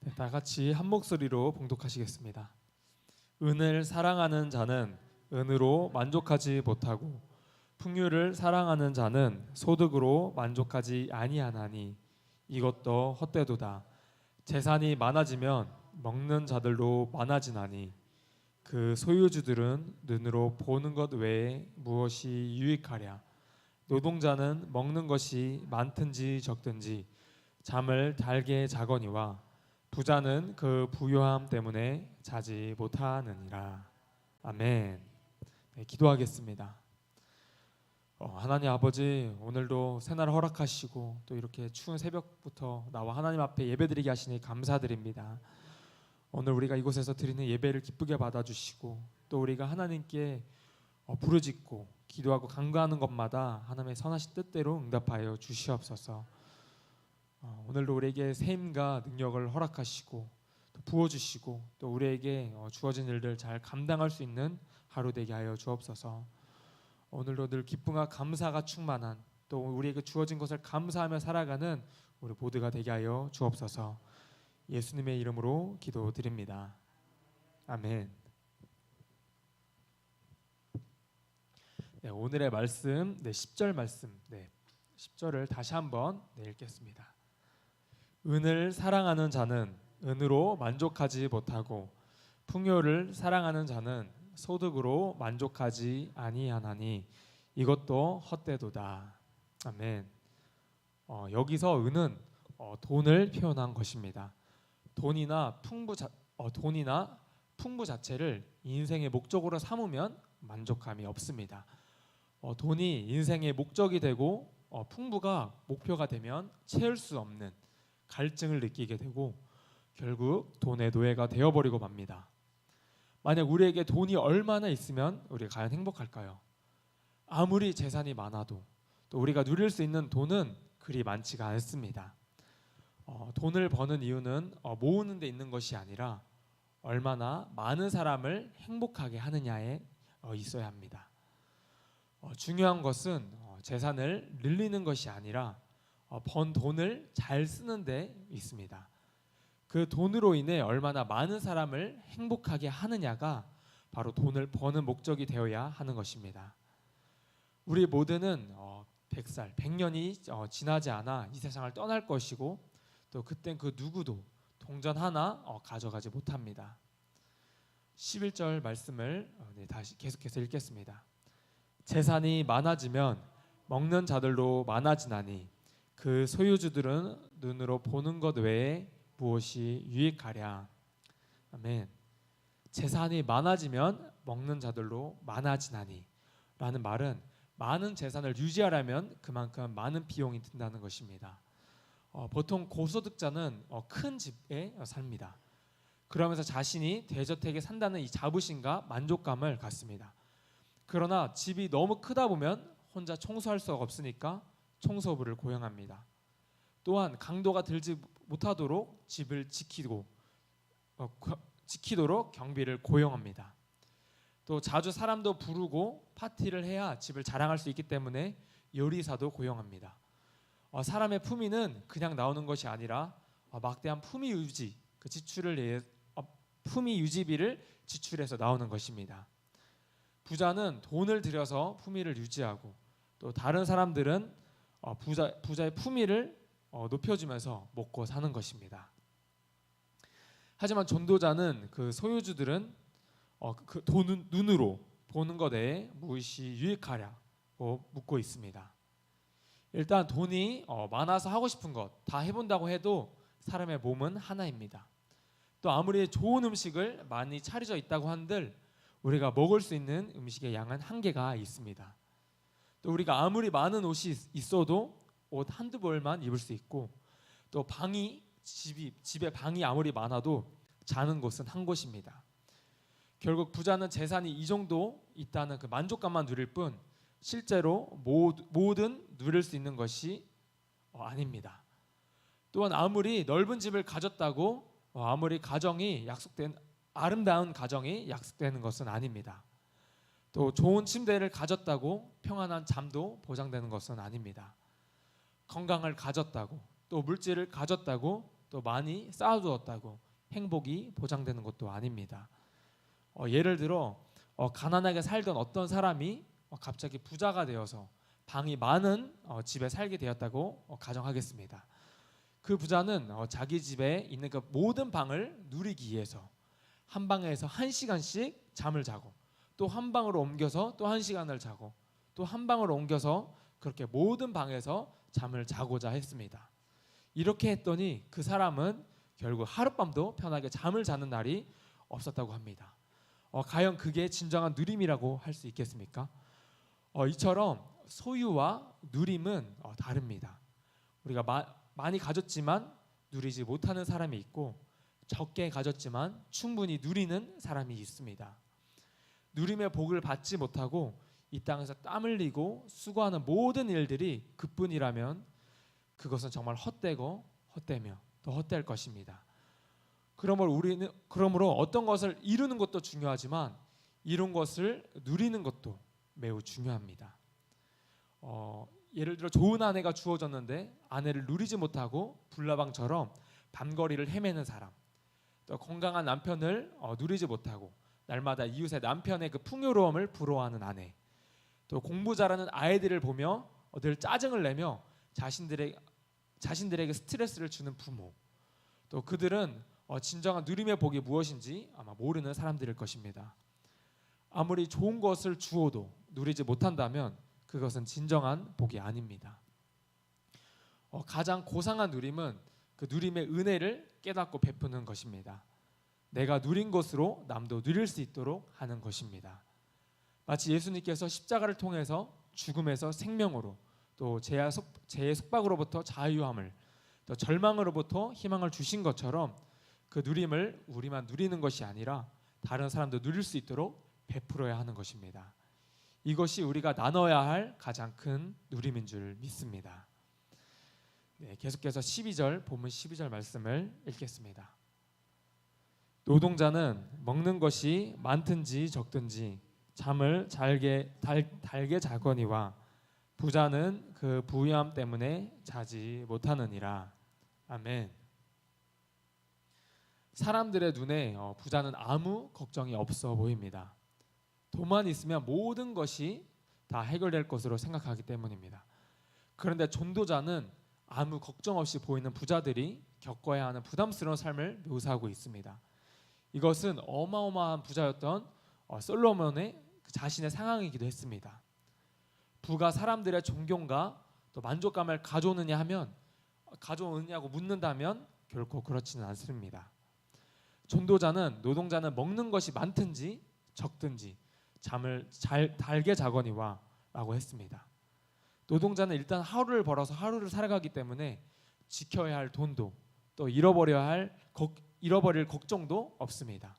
네, 다 같이 한 목소리로 봉독하시겠습니다. 은을 사랑하는 자는 은으로 만족하지 못하고 풍요를 사랑하는 자는 소득으로 만족하지 아니하나니 이것도 헛되도다. 재산이 많아지면 먹는 자들도 많아지나니 그 소유주들은 눈으로 보는 것 외에 무엇이 유익하랴. 노동자는 먹는 것이 많든지 적든지 잠을 달게 자거니와 부자는 그 부요함 때문에 자지 못하느니라. 아멘. 네, 기도하겠습니다. 하나님 아버지, 오늘도 새날 허락하시고 또 이렇게 추운 새벽부터 나와 하나님 앞에 예배드리게 하시니 감사드립니다. 오늘 우리가 이곳에서 드리는 예배를 기쁘게 받아주시고 또 우리가 하나님께 부르짖고 기도하고 간구하는 것마다 하나님의 선하신 뜻대로 응답하여 주시옵소서. 오늘도 우리에게 새 힘과 능력을 허락하시고 또 부어주시고 또 우리에게 주어진 일들 잘 감당할 수 있는 하루 되게 하여 주옵소서. 오늘도 늘 기쁨과 감사가 충만한 또 우리에게 주어진 것을 감사하며 살아가는 우리 모두가 되게 하여 주옵소서. 예수님의 이름으로 기도드립니다. 아멘. 네, 오늘의 말씀 10절 말씀 10절을 다시 한번 읽겠습니다. 은을 사랑하는 자는 은으로 만족하지 못하고 풍요를 사랑하는 자는 소득으로 만족하지 아니하나니 이것도 헛되도다. 아멘. 여기서 은은 돈을 표현한 것입니다. 돈이나 풍부 자체를 인생의 목적으로 삼으면 만족감이 없습니다. 돈이 인생의 목적이 되고 풍부가 목표가 되면 채울 수 없는 갈증을 느끼게 되고 결국 돈의 노예가 되어버리고 맙니다. 만약 우리에게 돈이 얼마나 있으면 우리가 과연 행복할까요? 아무리 재산이 많아도 또 우리가 누릴 수 있는 돈은 그리 많지가 않습니다. 돈을 버는 이유는 모으는 데 있는 것이 아니라 얼마나 많은 사람을 행복하게 하느냐에 있어야 합니다. 중요한 것은 재산을 늘리는 것이 아니라 번 돈을 잘 쓰는 데 있습니다. 그 돈으로 인해 얼마나 많은 사람을 행복하게 하느냐가 바로 돈을 버는 목적이 되어야 하는 것입니다. 우리 모두는 100살, 100년이 지나지 않아 이 세상을 떠날 것이고 또 그땐 그 누구도 동전 하나 가져가지 못합니다. 11절 말씀을 다시 계속해서 읽겠습니다. 재산이 많아지면 먹는 자들도 많아지나니 그 소유주들은 눈으로 보는 것 외에 무엇이 유익하랴. 아멘. 재산이 많아지면 먹는 자들로 많아지나니 라는 말은 많은 재산을 유지하려면 그만큼 많은 비용이 든다는 것입니다. 보통 고소득자는 큰 집에 삽니다. 그러면서 자신이 대저택에 산다는 이 자부심과 만족감을 갖습니다. 그러나 집이 너무 크다 보면 혼자 청소할 수가 없으니까 청소부를 고용합니다. 또한 강도가 들지 못하도록 집을 지키도록 경비를 고용합니다. 또 자주 사람도 부르고 파티를 해야 집을 자랑할 수 있기 때문에 요리사도 고용합니다. 사람의 품위는 그냥 나오는 것이 아니라 막대한 품위 유지비를 지출해서 나오는 것입니다. 부자는 돈을 들여서 품위를 유지하고 또 다른 사람들은 부자의 품위를 높여주면서 먹고 사는 것입니다. 하지만 전도자는 그 소유주들은 그 돈 눈으로 보는 것에 무엇이 유익하냐고 묻고 있습니다. 일단 돈이 많아서 하고 싶은 것 다 해본다고 해도 사람의 몸은 하나입니다. 또 아무리 좋은 음식을 많이 차려져 있다고 한들 우리가 먹을 수 있는 음식의 양은 한계가 있습니다. 또 우리가 아무리 많은 옷이 있어도 옷 한두 벌만 입을 수 있고 또 집에 방이 아무리 많아도 자는 곳은 한 곳입니다. 결국 부자는 재산이 이 정도 있다는 그 만족감만 누릴 뿐 실제로 모든 누릴 수 있는 것이 아닙니다. 또한 아무리 넓은 집을 가졌다고 아무리 아름다운 가정이 약속되는 것은 아닙니다. 또 좋은 침대를 가졌다고 평안한 잠도 보장되는 것은 아닙니다. 건강을 가졌다고 또 물질을 가졌다고 또 많이 쌓아두었다고 행복이 보장되는 것도 아닙니다. 예를 들어 가난하게 살던 어떤 사람이 갑자기 부자가 되어서 방이 많은 집에 살게 되었다고 가정하겠습니다. 그 부자는 자기 집에 있는 그 모든 방을 누리기 위해서 한 방에서 1시간씩 잠을 자고, 또 한 방으로 옮겨서 또 1시간을 자고, 또 한 방으로 옮겨서 그렇게 모든 방에서 잠을 자고자 했습니다. 이렇게 했더니 그 사람은 결국 하룻밤도 편하게 잠을 자는 날이 없었다고 합니다. 과연 그게 진정한 누림이라고 할 수 있겠습니까? 이처럼 소유와 누림은 다릅니다. 우리가 많이 가졌지만 누리지 못하는 사람이 있고, 적게 가졌지만 충분히 누리는 사람이 있습니다. 누림의 복을 받지 못하고 이 땅에서 땀 흘리고 수고하는 모든 일들이 그뿐이라면 그것은 정말 헛되고 헛되며 또 헛될 것입니다. 그러므로 어떤 것을 이루는 것도 중요하지만 이룬 것을 누리는 것도 매우 중요합니다. 예를 들어 좋은 아내가 주어졌는데 아내를 누리지 못하고 불나방처럼 밤거리를 헤매는 사람, 또 건강한 남편을 누리지 못하고 날마다 이웃의 남편의 그 풍요로움을 부러워하는 아내, 또 공부 잘하는 아이들을 보며 늘 짜증을 내며 자신들에게 스트레스를 주는 부모, 또 그들은 진정한 누림의 복이 무엇인지 아마 모르는 사람들일 것입니다. 아무리 좋은 것을 주어도 누리지 못한다면 그것은 진정한 복이 아닙니다. 가장 고상한 누림은 그 누림의 은혜를 깨닫고 베푸는 것입니다. 내가 누린 것으로 남도 누릴 수 있도록 하는 것입니다. 마치 예수님께서 십자가를 통해서 죽음에서 생명으로, 또 죄의 속박으로부터 자유함을, 또 절망으로부터 희망을 주신 것처럼 그 누림을 우리만 누리는 것이 아니라 다른 사람도 누릴 수 있도록 베풀어야 하는 것입니다. 이것이 우리가 나눠야 할 가장 큰 누림인 줄 믿습니다. 계속해서 본문 12절 말씀을 읽겠습니다. 노동자는 먹는 것이 많든지 적든지 잠을 달게 자거니와 부자는 그 부유함 때문에 자지 못하느니라. 아멘. 사람들의 눈에 부자는 아무 걱정이 없어 보입니다. 돈만 있으면 모든 것이 다 해결될 것으로 생각하기 때문입니다. 그런데 전도자는 아무 걱정 없이 보이는 부자들이 겪어야 하는 부담스러운 삶을 묘사하고 있습니다. 이것은 어마어마한 부자였던 솔로몬의 자신의 상황이기도 했습니다. 부가 사람들의 존경과 또 만족감을 가져오느냐고 묻는다면 결코 그렇지는 않습니다. 전도자는 노동자는 먹는 것이 많든지 적든지 잠을 잘 달게 자거니와 라고 했습니다. 노동자는 일단 하루를 벌어서 하루를 살아가기 때문에 지켜야 할 돈도 또 잃어버릴 걱정도 없습니다.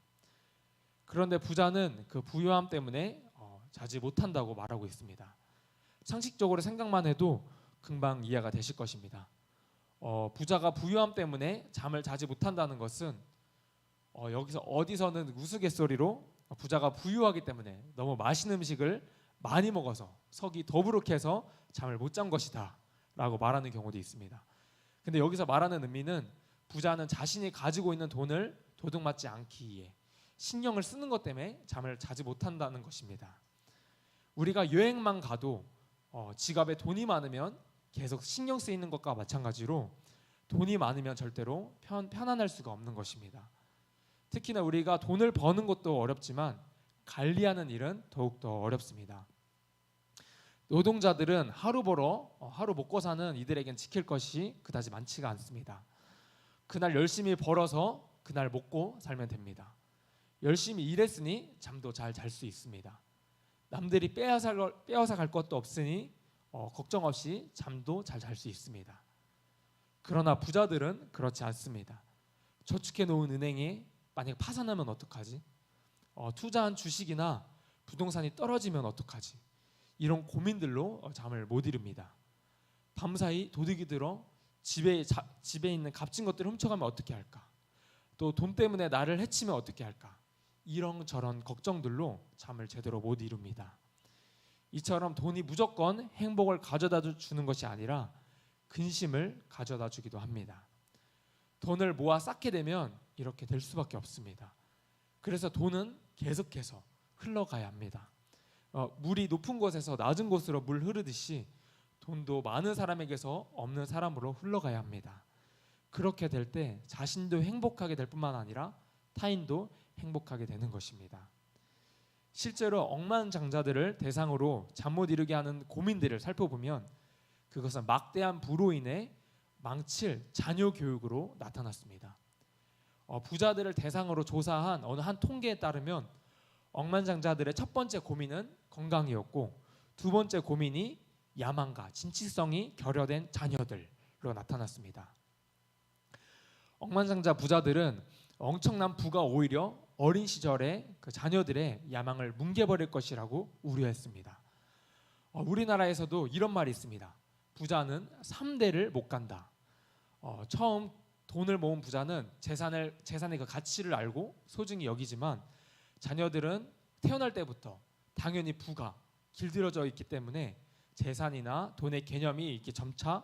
그런데 부자는 그 부유함 때문에 자지 못한다고 말하고 있습니다. 상식적으로 생각만 해도 금방 이해가 되실 것입니다. 부자가 부유함 때문에 잠을 자지 못한다는 것은 여기서 어디서는 우스갯소리로 부자가 부유하기 때문에 너무 맛있는 음식을 많이 먹어서 속이 더부룩해서 잠을 못 잔 것이다 라고 말하는 경우도 있습니다. 근데 여기서 말하는 의미는 부자는 자신이 가지고 있는 돈을 도둑맞지 않기 위해 신경을 쓰는 것 때문에 잠을 자지 못한다는 것입니다. 우리가 여행만 가도 지갑에 돈이 많으면 계속 신경 쓰이는 것과 마찬가지로 돈이 많으면 절대로 편안할 수가 없는 것입니다. 특히나 우리가 돈을 버는 것도 어렵지만 관리하는 일은 더욱더 어렵습니다. 노동자들은 하루 먹고 사는 이들에겐 지킬 것이 그다지 많지가 않습니다. 그날 열심히 벌어서 그날 먹고 살면 됩니다. 열심히 일했으니 잠도 잘 잘 수 있습니다. 남들이 빼앗아 갈 것도 없으니 걱정 없이 잠도 잘 잘 수 있습니다. 그러나 부자들은 그렇지 않습니다. 저축해 놓은 은행에 만약 파산하면 어떡하지? 투자한 주식이나 부동산이 떨어지면 어떡하지? 이런 고민들로 잠을 못 이룹니다. 밤사이 도둑이 들어 집에 있는 값진 것들을 훔쳐가면 어떻게 할까? 또 돈 때문에 나를 해치면 어떻게 할까? 이런저런 걱정들로 잠을 제대로 못 이룹니다. 이처럼 돈이 무조건 행복을 가져다 주는 것이 아니라 근심을 가져다 주기도 합니다. 돈을 모아 쌓게 되면 이렇게 될 수밖에 없습니다. 그래서 돈은 계속해서 흘러가야 합니다. 물이 높은 곳에서 낮은 곳으로 물 흐르듯이 돈도 많은 사람에게서 없는 사람으로 흘러가야 합니다. 그렇게 될 때 자신도 행복하게 될 뿐만 아니라 타인도 행복하게 되는 것입니다. 실제로 억만장자들을 대상으로 잠 못 이루게 하는 고민들을 살펴보면 그것은 막대한 부로 인해 망칠 자녀 교육으로 나타났습니다. 부자들을 대상으로 조사한 어느 한 통계에 따르면 억만장자들의 첫 번째 고민은 건강이었고 두 번째 고민이 야망과 진취성이 결여된 자녀들로 나타났습니다. 억만장자 부자들은 엄청난 부가 오히려 어린 시절에 그 자녀들의 야망을 뭉개버릴 것이라고 우려했습니다. 우리나라에서도 이런 말이 있습니다. 부자는 3대를 못 간다. 처음 돈을 모은 부자는 재산의 그 가치를 알고 소중히 여기지만 자녀들은 태어날 때부터 당연히 부가 길들여져 있기 때문에 재산이나 돈의 개념이 이렇게 점차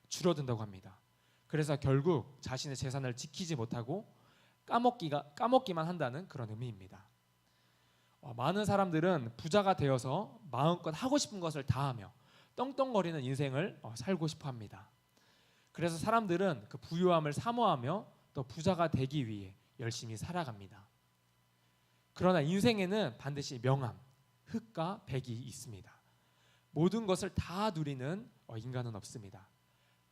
줄어든다고 합니다. 그래서 결국 자신의 재산을 지키지 못하고 까먹기만 한다는 그런 의미입니다. 많은 사람들은 부자가 되어서 마음껏 하고 싶은 것을 다 하며 떵떵거리는 인생을 살고 싶어 합니다. 그래서 사람들은 그 부유함을 사모하며 또 부자가 되기 위해 열심히 살아갑니다. 그러나 인생에는 반드시 명함, 흑과 백이 있습니다. 모든 것을 다 누리는 인간은 없습니다.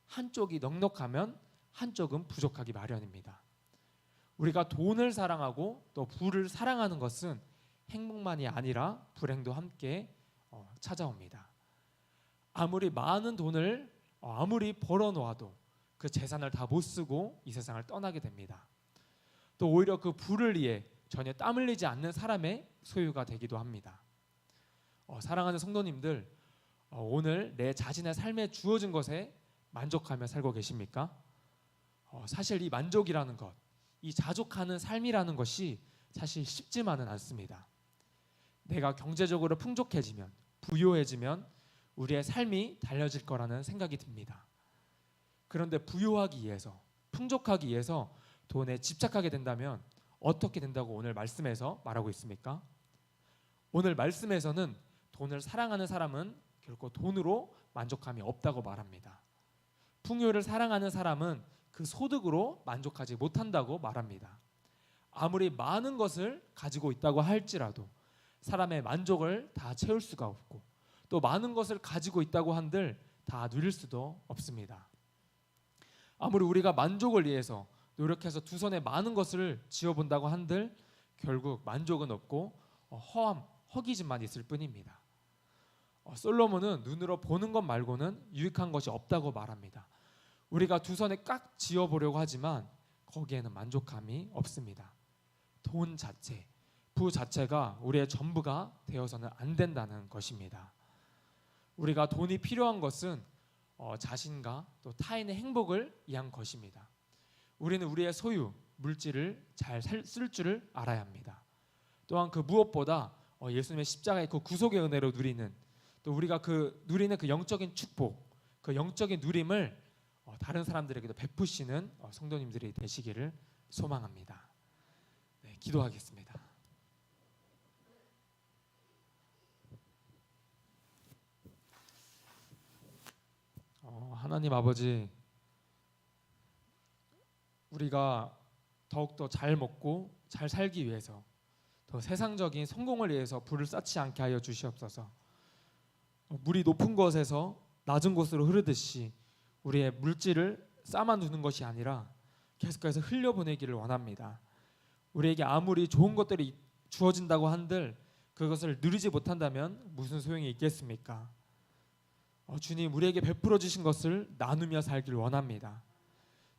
한쪽이 넉넉하면 한쪽은 부족하기 마련입니다. 우리가 돈을 사랑하고 또 부를 사랑하는 것은 행복만이 아니라 불행도 함께 찾아옵니다. 아무리 많은 돈을 아무리 벌어놓아도 그 재산을 다 못 쓰고 이 세상을 떠나게 됩니다. 또 오히려 그 부를 위해 전혀 땀 흘리지 않는 사람의 소유가 되기도 합니다. 사랑하는 성도님들, 오늘 내 자신의 삶에 주어진 것에 만족하며 살고 계십니까? 사실 이 만족이라는 것, 이 자족하는 삶이라는 것이 사실 쉽지만은 않습니다. 내가 경제적으로 풍족해지면, 부유해지면 우리의 삶이 달라질 거라는 생각이 듭니다. 그런데 부유하기 위해서, 풍족하기 위해서 돈에 집착하게 된다면 어떻게 된다고 오늘 말씀에서 말하고 있습니까? 오늘 말씀에서는 돈을 사랑하는 사람은 결코 돈으로 만족함이 없다고 말합니다. 풍요를 사랑하는 사람은 그 소득으로 만족하지 못한다고 말합니다. 아무리 많은 것을 가지고 있다고 할지라도 사람의 만족을 다 채울 수가 없고 또 많은 것을 가지고 있다고 한들 다 누릴 수도 없습니다. 아무리 우리가 만족을 위해서 노력해서 두 손에 많은 것을 지어본다고 한들 결국 만족은 없고 허기짐만 있을 뿐입니다. 솔로몬은 눈으로 보는 것 말고는 유익한 것이 없다고 말합니다. 우리가 두 손에 꽉 쥐어보려고 하지만 거기에는 만족함이 없습니다. 돈 자체, 부 자체가 우리의 전부가 되어서는 안 된다는 것입니다. 우리가 돈이 필요한 것은 자신과 또 타인의 행복을 위한 것입니다. 우리는 우리의 소유, 물질을 잘 쓸 줄을 알아야 합니다. 또한 그 무엇보다 예수님의 십자가의 그 구속의 은혜로 누리는 또 우리가 누리는 그 영적인 축복, 그 영적인 누림을 다른 사람들에게도 베푸시는 성도님들이 되시기를 소망합니다. 네, 기도하겠습니다. 하나님 아버지, 우리가 더욱더 잘 먹고 잘 살기 위해서 더 세상적인 성공을 위해서 부를 쌓지 않게 하여 주시옵소서. 물이 높은 곳에서 낮은 곳으로 흐르듯이 우리의 물질을 쌓아 두는 것이 아니라 계속해서 흘려보내기를 원합니다. 우리에게 아무리 좋은 것들이 주어진다고 한들 그것을 누리지 못한다면 무슨 소용이 있겠습니까? 주님, 우리에게 베풀어 주신 것을 나누며 살길 원합니다.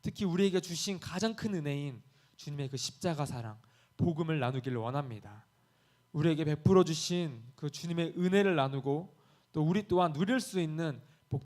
특히 우리에게 주신 가장 큰 은혜인 주님의 그 십자가 사랑, 복음을 나누기를 원합니다. 우리에게 베풀어 주신 그 주님의 은혜를 나누고 또 우리 또한 누릴 수 있는